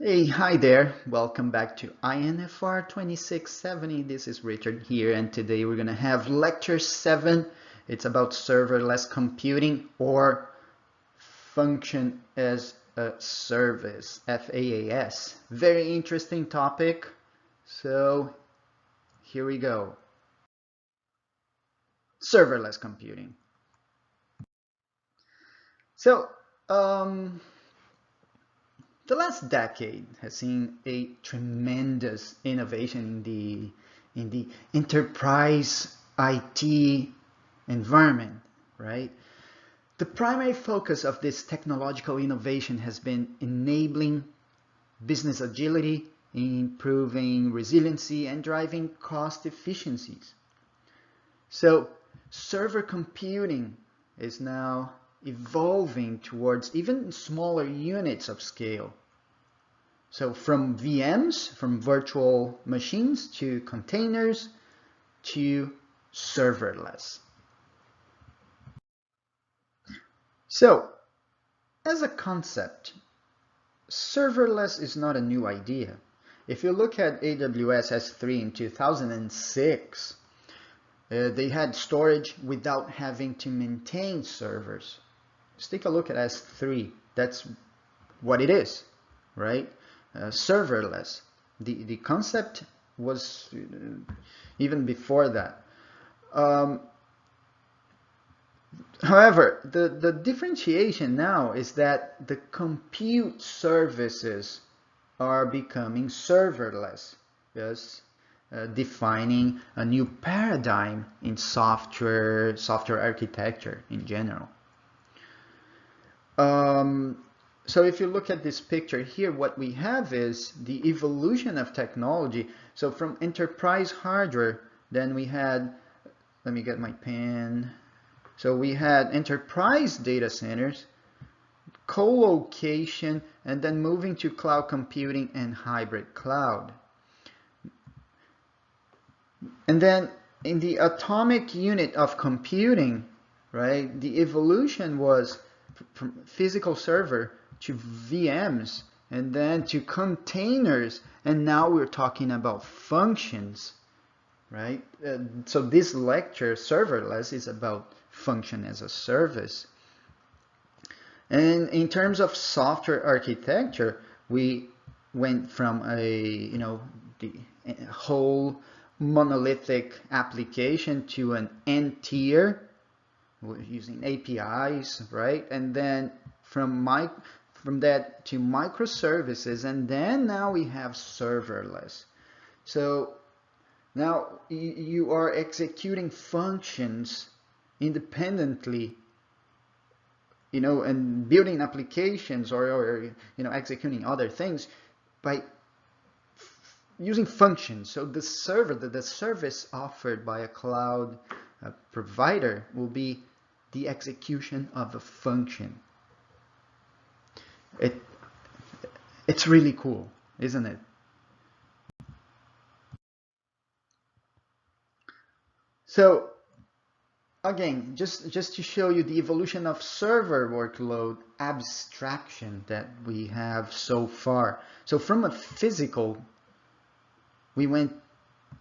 Hey, hi there. Welcome back to INFR 2670. This is Richard here, and today we're going to have lecture 7. It's about serverless computing or function as a service, FaaS. Very interesting topic. So, here we go. Serverless computing. So, um, the last decade has seen a tremendous innovation in the enterprise IT environment, right? The primary focus of this technological innovation has been enabling business agility, improving resiliency, and driving cost efficiencies. So server computing is now evolving towards even smaller units of scale. So from VMs, from virtual machines, to containers, to serverless. So as a concept, serverless is not a new idea. If you look at AWS S3 in 2006, they had storage without having to maintain servers. Just take a look at S3. That's what it is, right? Serverless. The concept was even before that. However, the differentiation now is that the compute services are becoming serverless, yes, defining a new paradigm in software architecture in general. So if you look at this picture here, what we have is the evolution of technology. So from enterprise hardware, then we had, let me get my pen. So we had enterprise data centers, co-location, and then moving to cloud computing and hybrid cloud. And then in the atomic unit of computing, right, the evolution was from physical server to VMs and then to containers, and now we're talking about functions, right? So this lecture, Serverless, is about function as a service. And in terms of software architecture, we went from the whole monolithic application to an N-tier using APIs, right? And then from that to microservices, and then now we have serverless. So now you are executing functions independently, and building applications or executing other things by using functions. So the service offered by a cloud provider will be the execution of a function. It's really cool, isn't it? So again, just to show you the evolution of server workload abstraction that we have so far. So from a physical, we went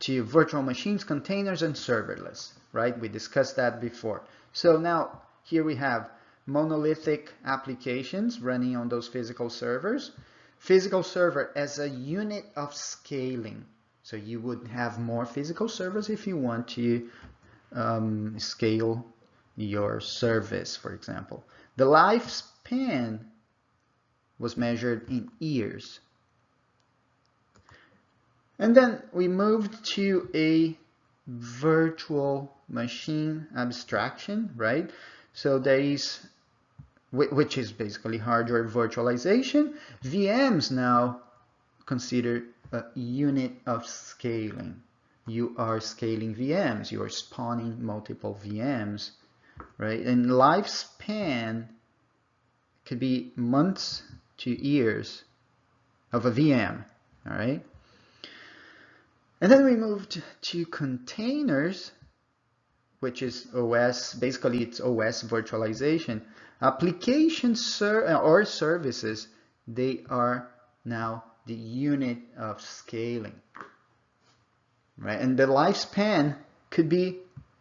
to virtual machines, containers, and serverless, right? We discussed that before. So now here we have monolithic applications running on those physical servers. Physical server as a unit of scaling. So you would have more physical servers if you want to scale your service, for example. The lifespan was measured in years. And then we moved to a virtual machine abstraction, right? So there is, which is basically hardware virtualization. VMs now considered a unit of scaling. You are scaling VMs, you are spawning multiple VMs, right? And lifespan could be months to years of a VM, all right? And then we moved to containers, which is OS, basically it's OS virtualization. Applications or services, they are now the unit of scaling, right? And the lifespan could be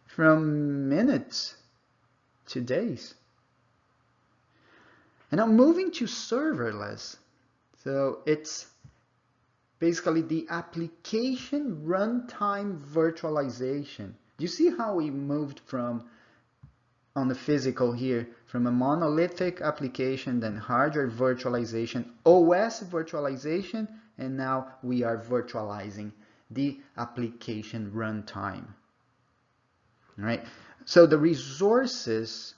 from minutes to days. And now moving to serverless. So it's basically the application runtime virtualization. Do you see how we moved from, on the physical here, from a monolithic application, then hardware virtualization, OS virtualization, and now we are virtualizing the application runtime. All right. So the resources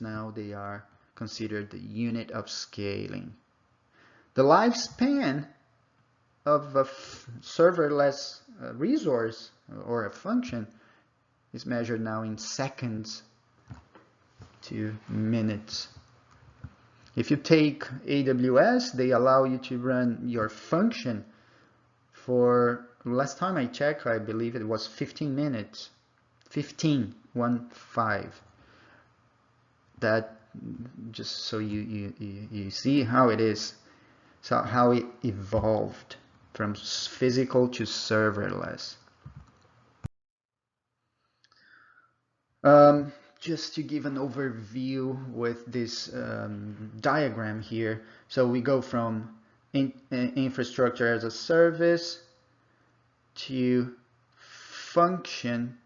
now, they are considered the unit of scaling. The lifespan of a serverless resource or a function is measured now in seconds to minutes. If you take AWS, they allow you to run your function for, last time I checked, I believe it was 15 minutes. 15. That, just so you see how it is, so how it evolved from physical to serverless. Just to give an overview with this diagram here. So we go from infrastructure as a service to function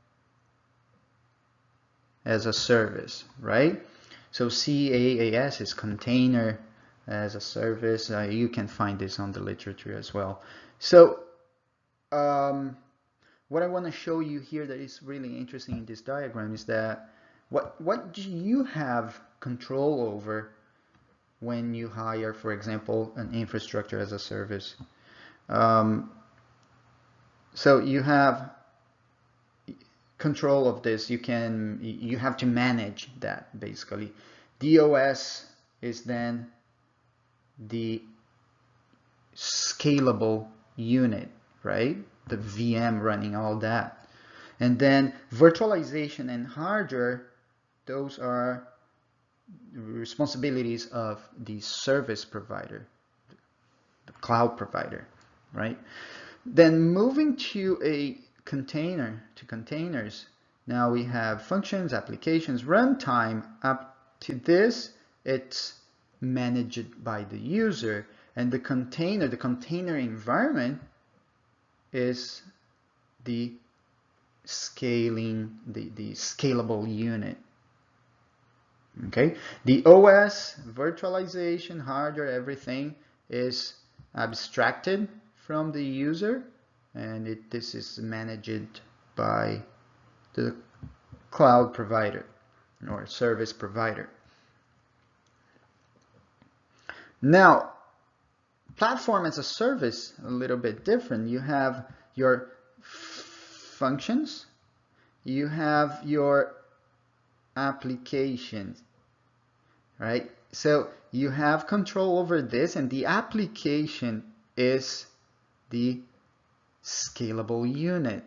as a service, right? So CAAS is container as a service. You can find this on the literature as well. So what I want to show you here that is really interesting in this diagram is that what do you have control over when you hire, for example, an infrastructure as a service? So you have control of this. You have to manage that basically. DOS is then the scalable unit, right? The VM running all that. And then virtualization and hardware, those are responsibilities of the service provider, the cloud provider, right? Then moving to a container, to containers, now we have functions, applications, runtime. Up to this, it's managed by the user, and the container environment is the scaling, the scalable unit. Okay, the OS, virtualization, hardware, everything is abstracted from the user, and this is managed by the cloud provider or service provider. Now, platform as a service, a little bit different. You have your functions, you have your applications, right? So you have control over this, and the application is the scalable unit.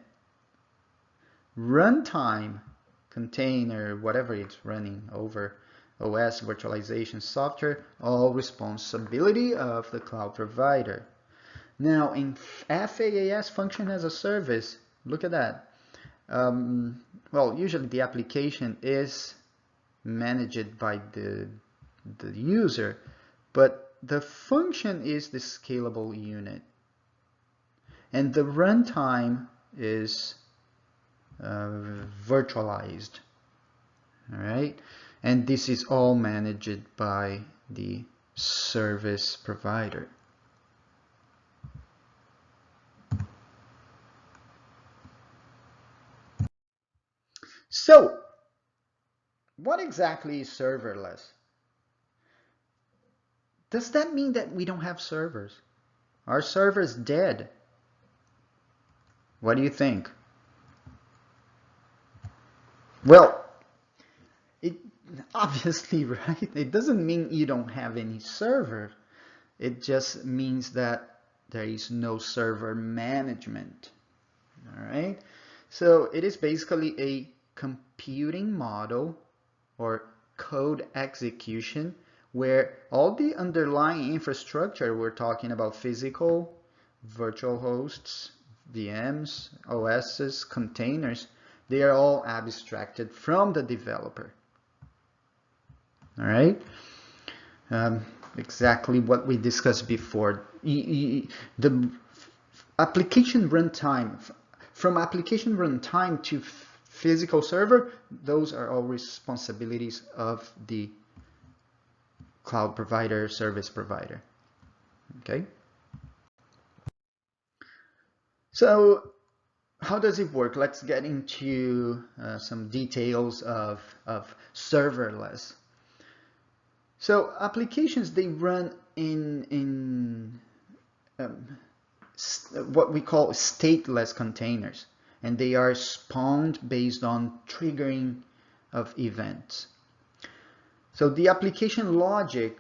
Runtime, container, whatever it's running over, OS, virtualization, software, all responsibility of the cloud provider. Now in FaaS, function as a service, look at that. Well, usually the application is managed by the user, but the function is the scalable unit, and the runtime is virtualized. All right, and this is all managed by the service provider. So, what exactly is serverless? Does that mean that we don't have servers? Are servers dead? What do you think? Well, it obviously, right? It doesn't mean you don't have any server. It just means that there is no server management. All right. So it is basically a computing model or code execution where all the underlying infrastructure, we're talking about physical, virtual hosts, VMs, OSs, containers, they are all abstracted from the developer. All right? Exactly what we discussed before. The application runtime, from application runtime to physical server, those are all responsibilities of the cloud provider, service provider. Okay? So how does it work? Let's get into some details of serverless. So applications, they run in what we call stateless containers, and they are spawned based on triggering of events. So the application logic,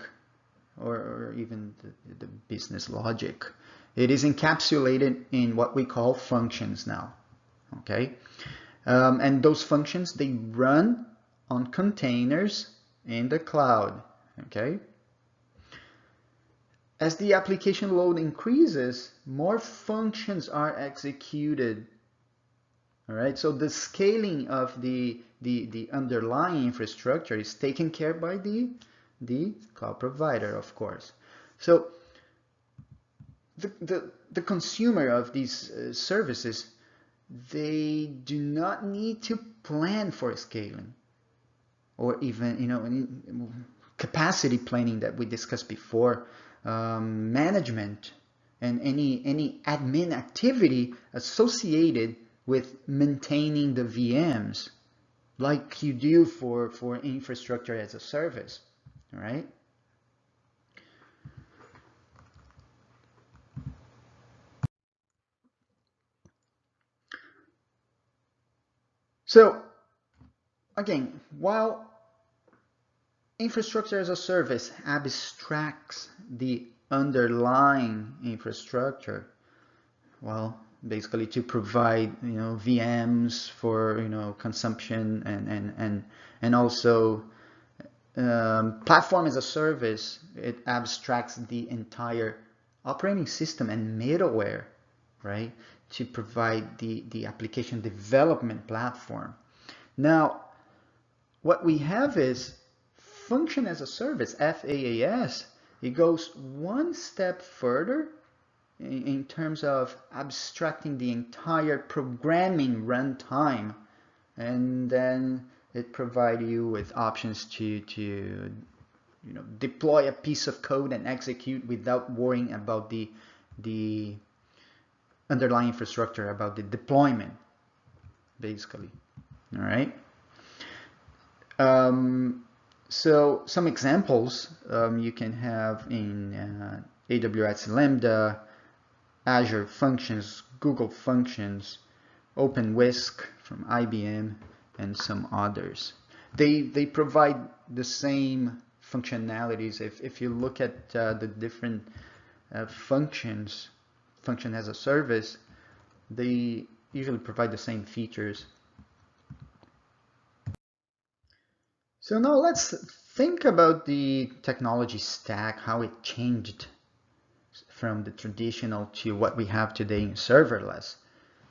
or even the business logic, it is encapsulated in what we call functions now. Okay, and those functions, they run on containers in the cloud. Okay, as the application load increases, more functions are executed. All right, so the scaling of the underlying infrastructure is taken care by the cloud provider, of course. So the consumer of these services, they do not need to plan for scaling, or even capacity planning that we discussed before, management, and any admin activity associated with maintaining the VMs, like you do for infrastructure as a service. All right. So again, while infrastructure as a service abstracts the underlying infrastructure, well, basically to provide VMs for consumption and also platform as a service, it abstracts the entire operating system and middleware, right, to provide the application development platform. Now, what we have is function as a service, FaaS. It goes one step further in terms of abstracting the entire programming runtime, and then it provides you with options to deploy a piece of code and execute without worrying about the underlying infrastructure, about the deployment, basically. All right. So some examples you can have in AWS Lambda, Azure Functions, Google Functions, OpenWhisk from IBM, and some others. They provide the same functionalities. If you look at the different functions, function as a service, they usually provide the same features. So now let's think about the technology stack, how it changed from the traditional to what we have today in serverless.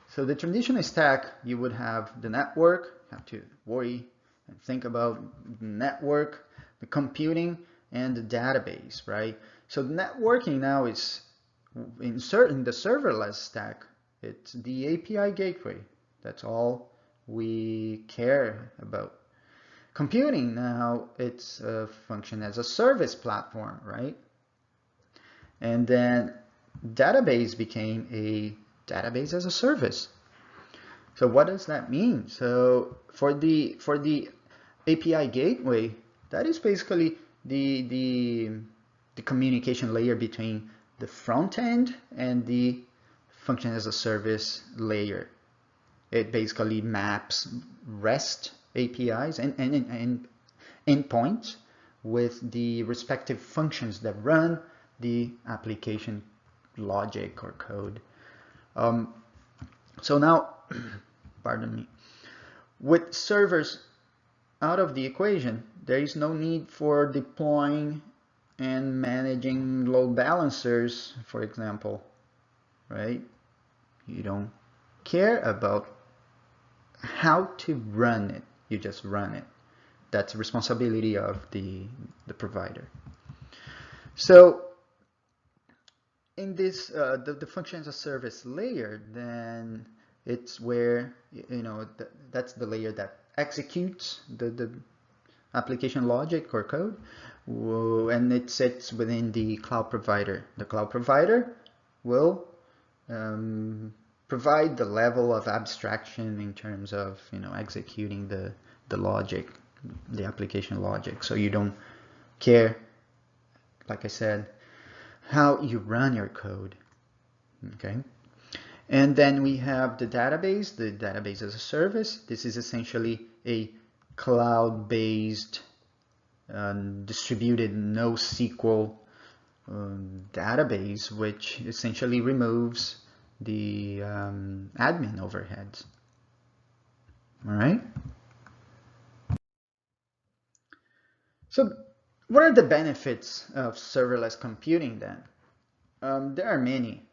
So the traditional stack, you would have the network, have to worry and think about the network, the computing, and the database, right? So the networking now is inserting the serverless stack. It's the API gateway. That's all we care about. Computing now, it's a function as a service platform, right? And then database became a database as a service. So what does that mean? So for the API gateway, that is basically the communication layer between the front end and the function as a service layer. It basically maps REST APIs and endpoints with the respective functions that run the application logic or code. So now, pardon me, with servers out of the equation, there is no need for deploying and managing load balancers, for example, right? You don't care about how to run it. You just run it. That's the responsibility of the provider. So in this, the function as a service layer, then it's where, that's the layer that executes the application logic or code, and it sits within the cloud provider. The cloud provider will provide the level of abstraction in terms of executing the logic, the application logic. So you don't care, like I said, how you run your code. Okay. And then we have the database as a service. This is essentially a cloud-based distributed NoSQL database, which essentially removes the admin overheads. All right. So what are the benefits of serverless computing then? There are many,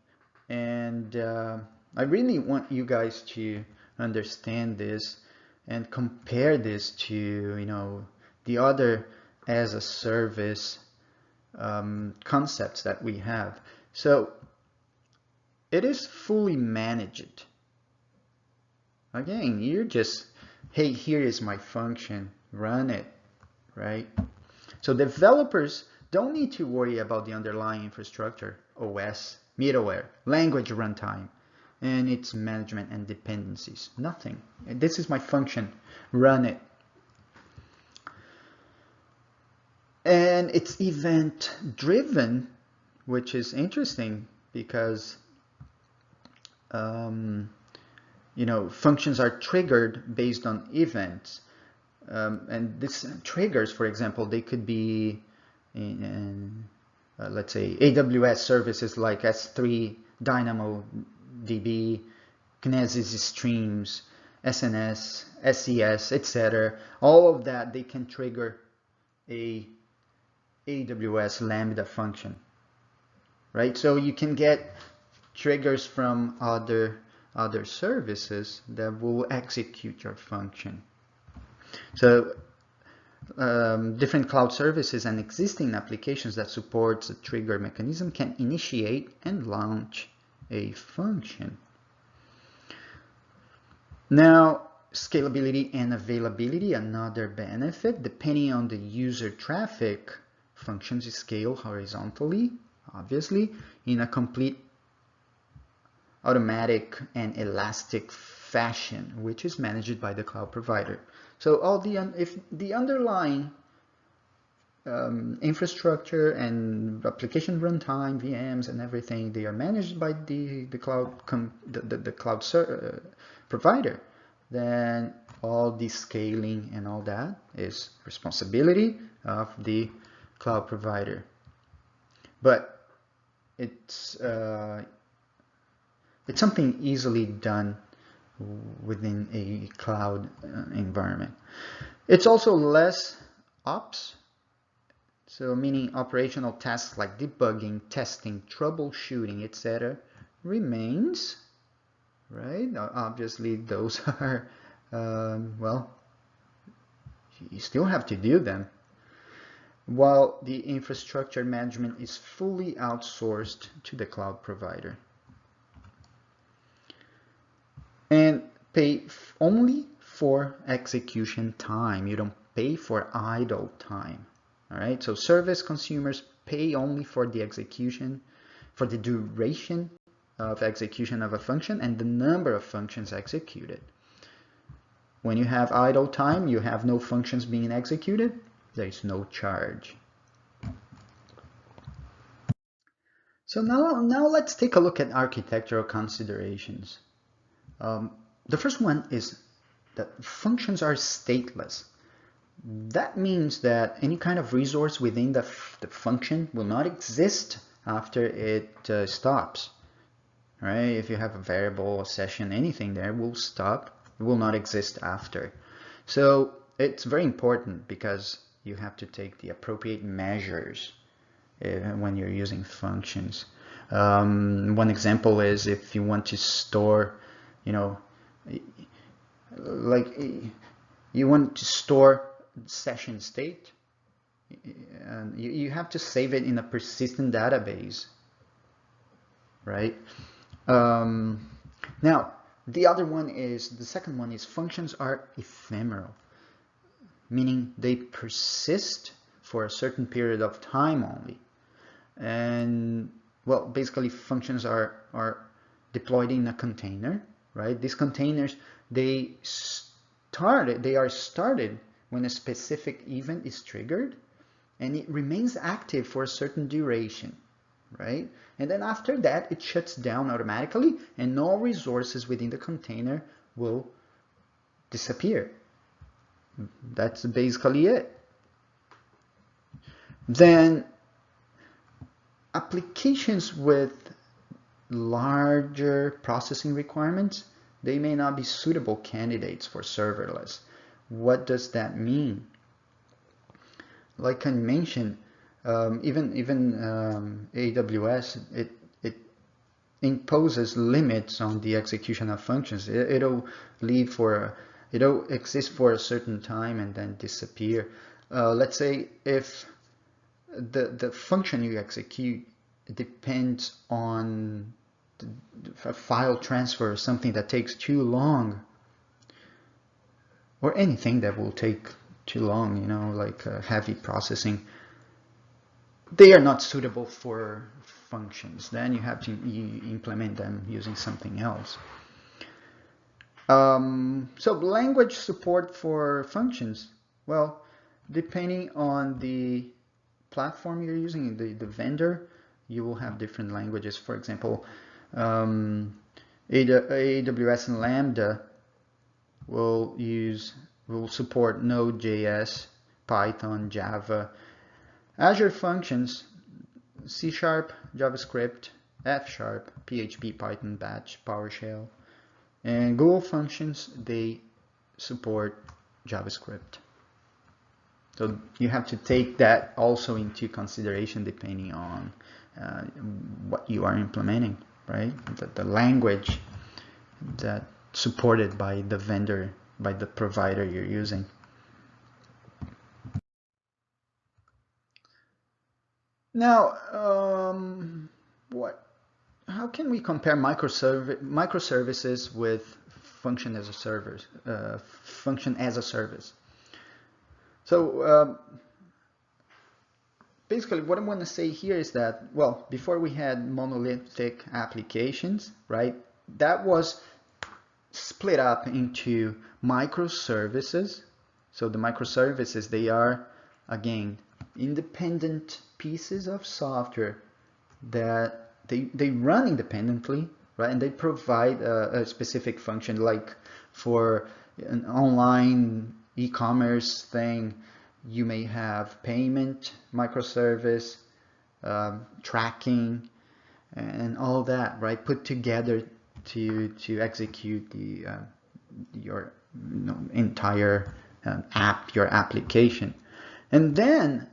and I really want you guys to understand this and compare this to the other as a service concepts that we have. So it is fully managed. Again, you're just, hey, here is my function, run it, right? So developers don't need to worry about the underlying infrastructure, OS, middleware, language runtime, and its management and dependencies. Nothing. This is my function, run it. And it's event driven, which is interesting because functions are triggered based on events. And this triggers, for example, they could be in let's say AWS services like S3, DynamoDB, Kinesis streams, SNS, SES, etc. All of that, they can trigger a AWS Lambda function, right? So you can get triggers from other services that will execute your function. So different cloud services and existing applications that supports a trigger mechanism can initiate and launch a function. Now, scalability and availability, another benefit. Depending on the user traffic, functions scale horizontally, obviously, in a complete automatic and elastic fashion, which is managed by the cloud provider. So if the underlying infrastructure and application runtime, VMs, and everything, they are managed by the cloud provider, then all the scaling and all that is responsibility of the cloud provider. But it's something easily done within a cloud environment. It's also less ops, so meaning operational tasks like debugging, testing, troubleshooting, etc. remains, right? Obviously those are, well, you still have to do them, while the infrastructure management is fully outsourced to the cloud provider. And pay only for execution time. You don't pay for idle time. All right. So service consumers pay only for the execution, for the duration of execution of a function and the number of functions executed. When you have idle time, you have no functions being executed, there is no charge. So now let's take a look at architectural considerations. The first one is that functions are stateless. That means that any kind of resource within the function will not exist after it stops. Right? If you have a variable, a session, anything there will stop. It will not exist after. So it's very important because you have to take the appropriate measures when you're using functions. One example is if you want to store, you know, like you want to store session state, and you have to save it in a persistent database, right? Now, the second one is functions are ephemeral, meaning they persist for a certain period of time only. And well, basically functions are deployed in a container, right? These containers, they are started when a specific event is triggered, and it remains active for a certain duration, right? And then after that, it shuts down automatically, and all resources within the container will disappear. That's basically it. Then applications with larger processing requirements, they may not be suitable candidates for serverless. What does that mean? Like I mentioned, even AWS, it imposes limits on the execution of functions. It'll exist for a certain time and then disappear. Let's say if the function you execute depends on a file transfer or something that takes too long, or anything that will take too long, you know, like heavy processing, they are not suitable for functions. Then you have to implement them using something else. So language support for functions, well, depending on the platform you're using, the vendor, you will have different languages. For example, AWS and Lambda will support Node.js, Python, Java. Azure Functions, C#, JavaScript, F#, PHP, Python, Batch, PowerShell. And Google Functions, they support JavaScript. So you have to take that also into consideration depending on what you are implementing, right? The language that's supported by the vendor, by the provider you're using. Now, how can we compare microservices with function as a service? So basically what I want to say here is that, well, before we had monolithic applications, right, that was split up into microservices. So the microservices, they are, again, independent pieces of software that they run independently, right? And they provide a specific function, like for an online e-commerce thing, you may have payment microservice, tracking, and all that, right? Put together to execute your entire app, your application. And then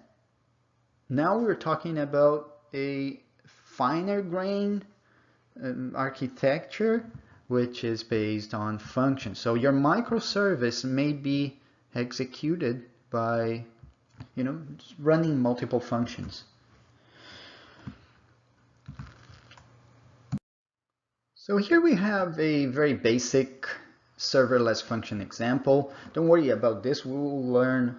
now we're talking about a finer grained architecture, which is based on functions. So your microservice may be executed by, running multiple functions. So here we have a very basic serverless function example. Don't worry about this. We will learn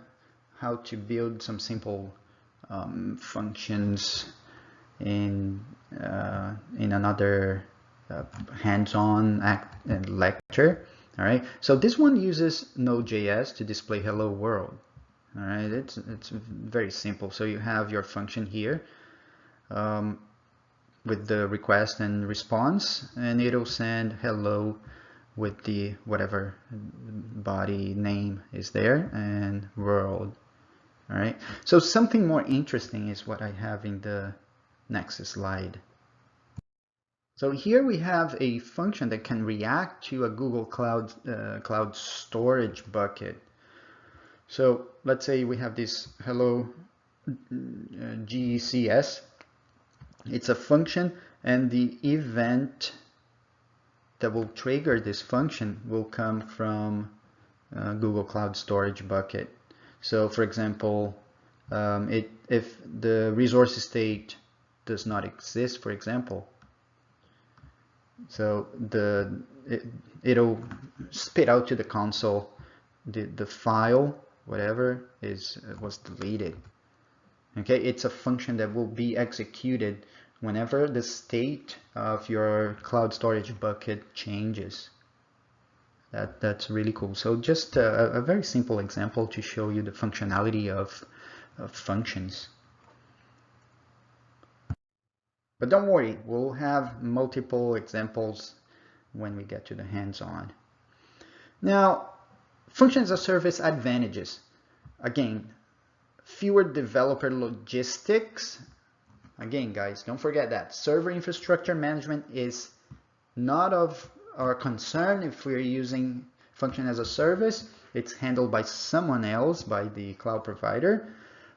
how to build some simple functions in another hands-on lecture. All right. So this one uses Node.js to display hello world. All right. It's very simple. So you have your function here with the request and response, and it'll send hello with the whatever body name is there and world. All right. So something more interesting is what I have in the next slide. So here we have a function that can react to a Google Cloud storage bucket. So let's say we have this hello GCS. It's a function, and the event that will trigger this function will come from Google Cloud Storage bucket. So for example, if the resource state does not exist, for example, so it'll spit out to the console the file, whatever was deleted. Okay, it's a function that will be executed whenever the state of your cloud storage bucket changes. That's really cool. So just a very simple example to show you the functionality of functions. But don't worry, we'll have multiple examples when we get to the hands-on. Now, function as a service advantages. Again, fewer developer logistics. Again, guys, don't forget that server infrastructure management is not of our concern if we're using function as a service. It's handled by someone else, by the cloud provider.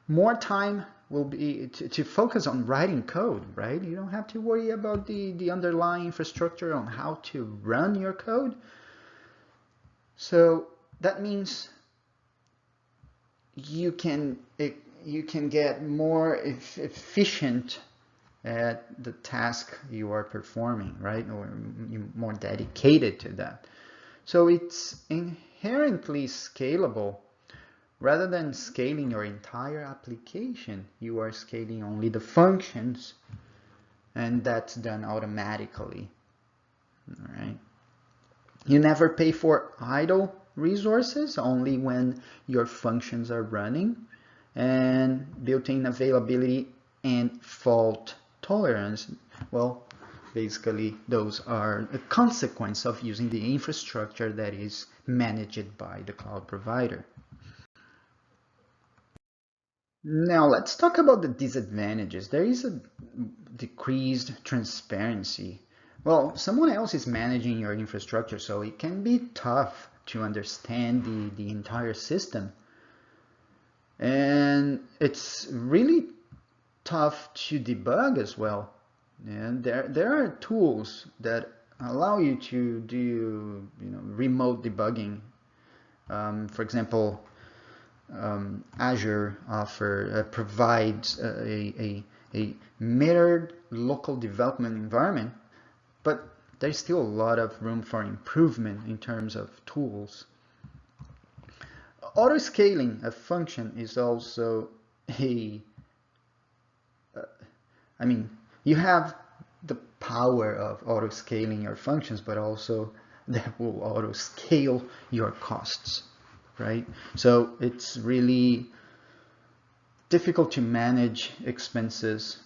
More time will be to focus on writing code, right? You don't have to worry about the underlying infrastructure on how to run your code. So that means you can get more efficient at the task you are performing, right? Or you're more dedicated to that. So it's inherently scalable. Rather than scaling your entire application, you are scaling only the functions, and that's done automatically. All right. You never pay for idle resources, only when your functions are running, and built-in availability and fault tolerance. Well, basically those are a consequence of using the infrastructure that is managed by the cloud provider. Now let's talk about the disadvantages. There is a decreased transparency. Well, someone else is managing your infrastructure, so it can be tough to understand the entire system. And it's really tough to debug as well. And there are tools that allow you to do remote debugging. For example, Azure provides a mirrored local development environment, but there's still a lot of room for improvement in terms of tools. Auto-scaling a function is also you have the power of auto-scaling your functions, but also that will auto-scale your costs. Right? So it's really difficult to manage expenses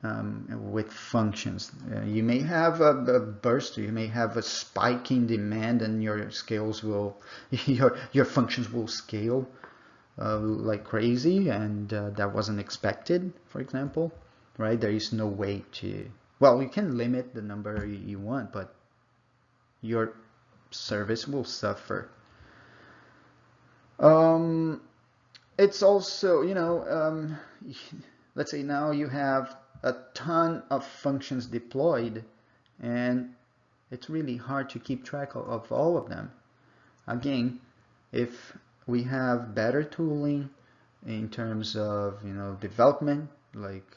with functions. You may have a burst, you may have a spike in demand, and your your functions will scale like crazy, and that wasn't expected, for example. Right? There is no way to, well, you can limit the number you want, but your service will suffer. It's also, let's say now you have a ton of functions deployed, and it's really hard to keep track of all of them. Again, if we have better tooling in terms of, development, like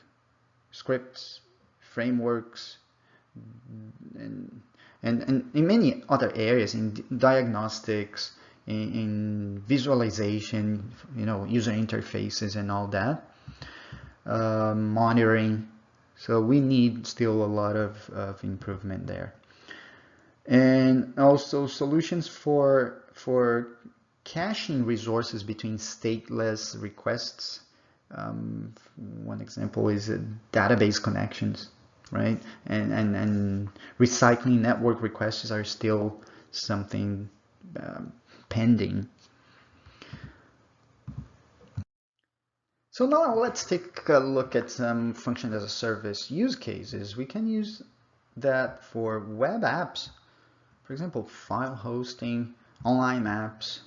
scripts, frameworks, and in many other areas, in diagnostics, in visualization, user interfaces and all that, monitoring. So we need still a lot of improvement there. And also solutions for caching resources between stateless requests. One example is database connections, right? And recycling network requests are still something pending. So now let's take a look at some function as a service use cases. We can use that for web apps, for example, file hosting, online apps,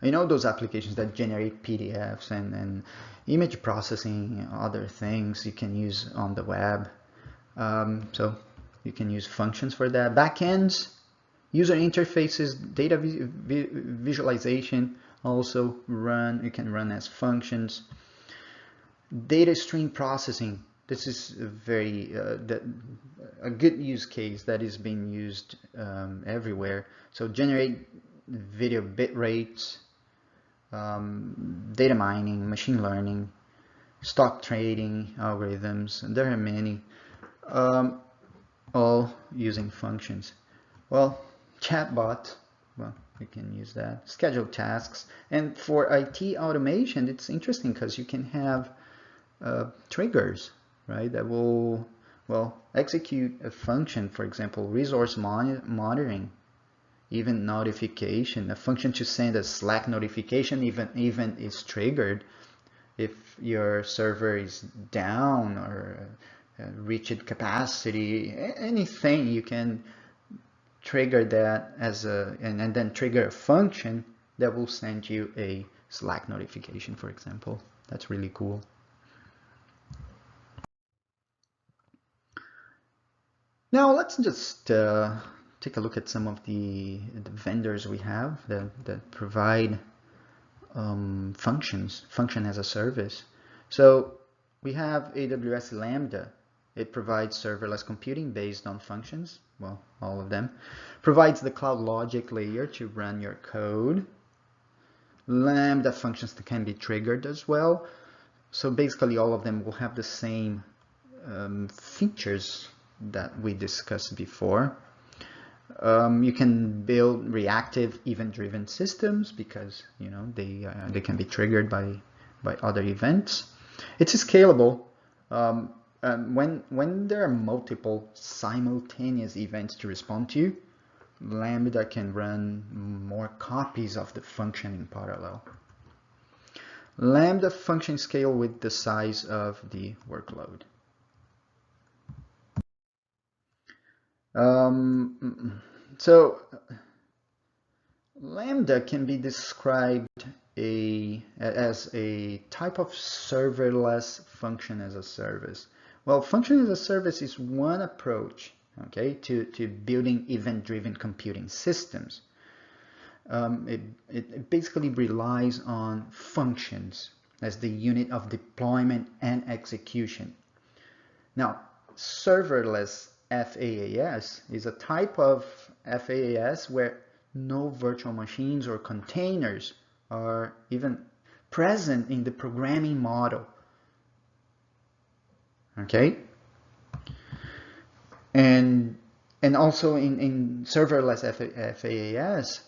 You know, those applications that generate PDFs and image processing, other things you can use on the web. So you can use functions for that. Backends, user interfaces, data visualization also you can run as functions. Data stream processing. This is a good use case that is being used everywhere. So generate video bit rates, data mining, machine learning, stock trading algorithms, and there are many, all using functions. Well, chatbot, well, we can use that. Schedule tasks. And for IT automation, it's interesting because you can have triggers, right, that will, well, execute a function, for example, resource monitoring, even notification, a function to send a Slack notification even is triggered if your server is down or reached capacity. Anything you can trigger that as and then trigger a function that will send you a Slack notification, for example. That's really cool. Now let's just take a look at some of the vendors we have that provide function as a service. So we have AWS Lambda. It provides serverless computing based on functions, well, all of them. Provides the cloud logic layer to run your code. Lambda functions that can be triggered as well. So basically all of them will have the same features that we discussed before. You can build reactive event-driven systems because, you know, they can be triggered by other events. It's scalable. When there are multiple simultaneous events to respond to, Lambda can run more copies of the function in parallel. Lambda functions scale with the size of the workload. So Lambda can be described as a type of serverless function as a service. Well, function as a service is one approach, okay, to building event-driven computing systems. It basically relies on functions as the unit of deployment and execution. Now, serverless FaaS is a type of FaaS where no virtual machines or containers are even present in the programming model. Okay? And also in serverless FaaS,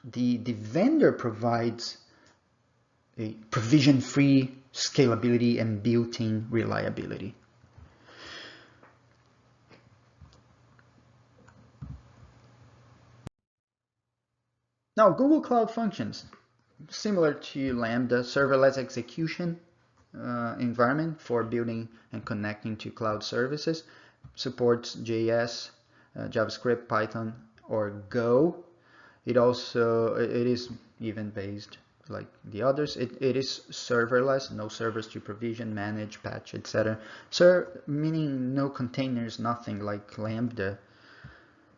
the vendor provides a provision-free scalability and built-in reliability. Now, Google Cloud Functions, similar to Lambda, serverless execution environment for building and connecting to cloud services, supports JS, JavaScript, Python, or Go. It is event-based like the others. It is serverless, no servers to provision, manage, patch, etc. Meaning no containers, nothing like Lambda.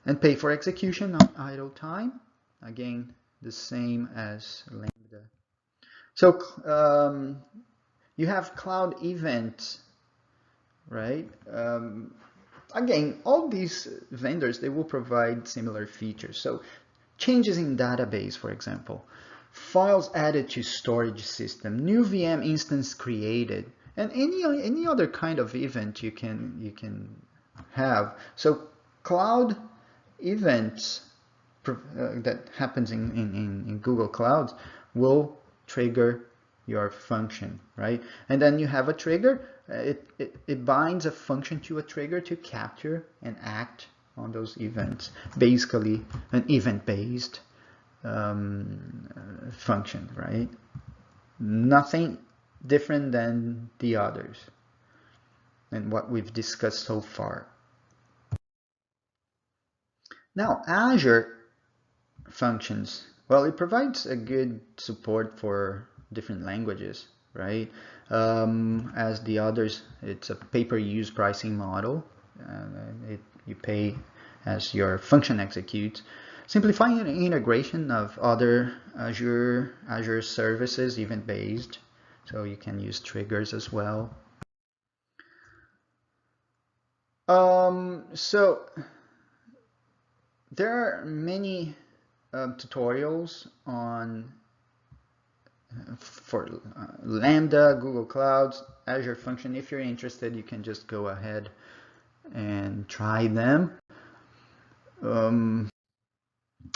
And pay for execution on idle time. Again, the same as Lambda. So you have cloud events, right? Again, all these vendors, they will provide similar features. So changes in database, for example, files added to storage system, new VM instance created, and any other kind of event you can have. So cloud events that happens in Google Cloud will trigger your function, right? And then you have a trigger. It binds a function to a trigger to capture and act on those events. Basically, an event-based function, right? Nothing different than the others and what we've discussed so far. Now, Azure functions, Well, it provides a good support for different languages, right? As the others, it's a pay-per-use pricing model. You pay as your function executes, simplifying the integration of other Azure services, event-based, so you can use triggers as well. So there are many tutorials on for Lambda, Google Clouds, Azure Function. If you're interested, you can just go ahead and try them. And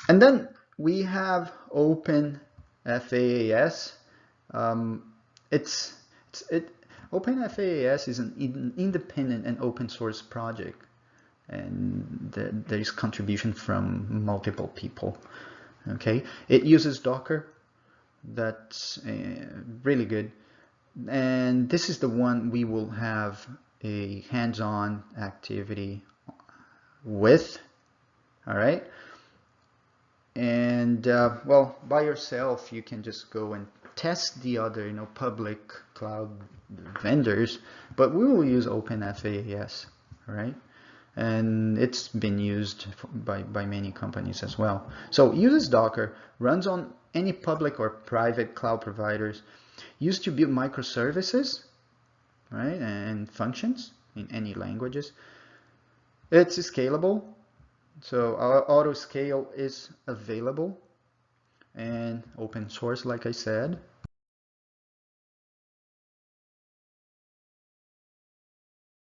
then we have Open FaaS. Open FaaS is an independent and open source project, and there is contribution from multiple people. Okay, it uses Docker. That's really good. And this is the one we will have a hands-on activity with. All right. And well, by yourself, you can just go and test the other, public cloud vendors, but we will use OpenFaaS, right? And it's been used by many companies as well. So uses Docker, runs on any public or private cloud providers, used to build microservices, right, and functions in any languages. It's scalable, so our auto scale is available and open source, like I said.